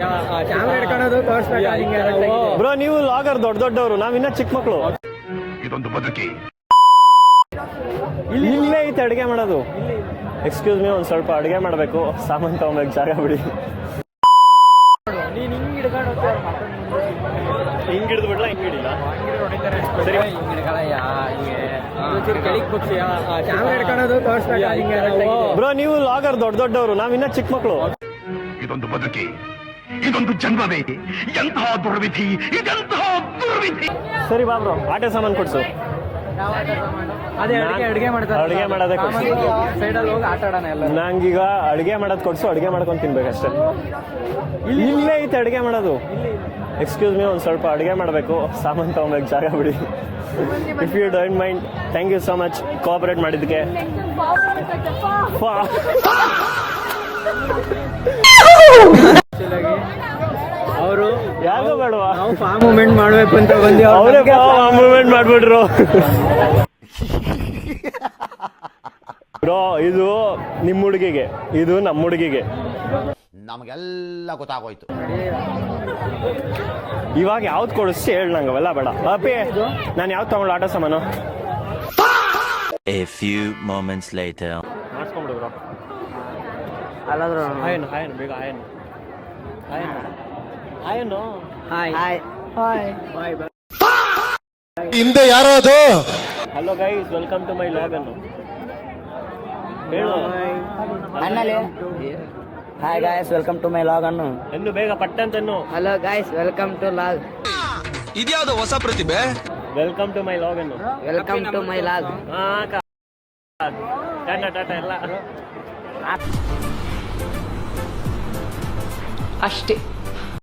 Camera ಹಿಡ್ಕೊಳ್ಳೋದು ತೋರಿಸ್ಬೇಕು. Bro ನೀವು logger ದೊಡ್ಡವರು, ನಾವಿನ್ನ ಚಿಕ್ಕ ಮಕ್ಕಳು. ಇದೊಂದು ಬದುಕಿ ಇಲ್ಲೇ ಐತೆ ಅಡುಗೆ ಮಾಡೋದು. ಎಕ್ಸ್ಕ್ಯೂಸ್ ಮೀ, ಒಂದು ಸ್ವಲ್ಪ ಅಡುಗೆ ಮಾಡಬೇಕು, ಸಾಮಾನು ತಗೊಂಬೇಕು, ಜಾಗ ಬಿಡಿ. ನೀನು ಹಿಂಗೆ ಹಿಡ್ಕೊಂಡು ಹಿಂಗೆ ಹಿಡಿದು ಬಿಡ್ಲಾ? ಹಿಂಗೆ ಹಿಡಿಲ್ಲ ಸರಿ, ಹಿಂಗೆ ಹಿಡ್ಕೊಳ್ಳಯ್ಯ. ಕೆಳಗೆ ಕುಗ್ಸಿ ಕ್ಯಾಮ್ರಾ ಹಿಡ್ಕೊಳ್ಳೋದು ತೋರಿಸ್ಬೇಕು. ಬ್ರೋ ನೀವು ಲಾಗರ್ ದೊಡ್ಡವರು, ನಾವಿನ್ನ ಚಿಕ್ಕ ಮಕ್ಕಳು. ಇದೊಂದು ಬದುಕಿ, ಇದೊಂದು ಜನ್ಮವೇ, ಎಂತಹ ದುರ್ವಿಧಿ, ಇದೆಂತಹ ದುರ್ವಿಧಿ. ಸರಿ ಬಾ ಬ್ರೋ, ಆಟೆ ಸಾಮಾನು ಕೊಡ್ಸು. ಅದೇ ಅಡುಗೆ ಮಾಡ್ತಾರೆ. ಅಡುಗೆ ಮಾಡೋದೇ ಕೊಡ್ಸು. ಸೈಡಲ್ಲಿ ಹೋಗಿ ಆಟ ಆಡೋಣ ಎಲ್ಲ. ನಂಗೀಗ ಅಡುಗೆ ಮಾಡೋದು ಕೊಡ್ಸು, ಅಡುಗೆ ಮಾಡ್ಕೊಂಡು ತಿನ್ಬೇಕಷ್ಟೇ. ಇಲ್ಲೇ ಐತೆ ಅಡುಗೆ ಮಾಡೋದು. ಎಕ್ಸ್ಕ್ಯೂಸ್ ಮೀ, ಒಂದು ಸ್ವಲ್ಪ ಅಡುಗೆ ಮಾಡಬೇಕು, ಸಾಮಾನು ತಗೊಂಬೇಕು, ಜಾಗ ಬಿಡಿ. If you don't mind, thank you so much cooperate ಮಾಡಿದ್ದಕ್ಕೆ. ಅವರು ಯಾರಿಗೂ ಬೇಡವಾ? ನಾವು ಫಾರ್ಮ್ ಮೂವ್ಮೆಂಟ್ ಮಾಡ್ಬೇಕು ಅಂತ ಬಂದಿ. ಅವರೇ ಮೂವ್ಮೆಂಟ್ ಮಾಡ್ಬಿಟ್ರು. ಬ್ರೋ ಇದು ನಿಮ್ಮ ಹುಡುಗಿಗೆ, ಇದು ನಮ್ಮ ಹುಡುಗಿಗೆ. ನಮಗೆಲ್ಲ ಗೊತ್ತಾಗೋಯ್ತು. ಇವಾಗ ಯಾವ್ದು ಕೊಡಿಸಿ ಹೇಳಿ, ನಂಗೆ ಅವೆಲ್ಲ ಬೇಡ. ಅಪ್ಪಿ, ನಾನು ಯಾವ್ದು ತಗೊಂಡು ಆಟ ಸಾಮಾನು? A few moments later. ಮಾಡಿಸ್ಕೊಂಬಿಡು ಬ್ರೋ. ಅಲ್ಲಾದ್ರೂ ಆಯನ್ ಬೇಗ ಆಯನ್. Hi hi bye. ಹಿಂದೆ ಯಾರೋ ಅದು. Hello guys, welcome to my vlog ಅನ್ನು ಹೇಳು. Hi guys, welcome to my vlog ಅನ್ನು. ಇನ್ನು ಬೇಗ ಪಟ್ಟಂತನ್ನು. Hello guys, welcome to vlog. ಇದ್ಯಾವುದೋ ಹೊಸ ಪ್ರತಿಭೆ. ವೆಲ್ಕಮ್ ಟು ಮೈ ಲಾಗ್ ಅನ್ನು. Welcome to my vlog. Tata ಎಲ್ಲ ಅಷ್ಟೇ.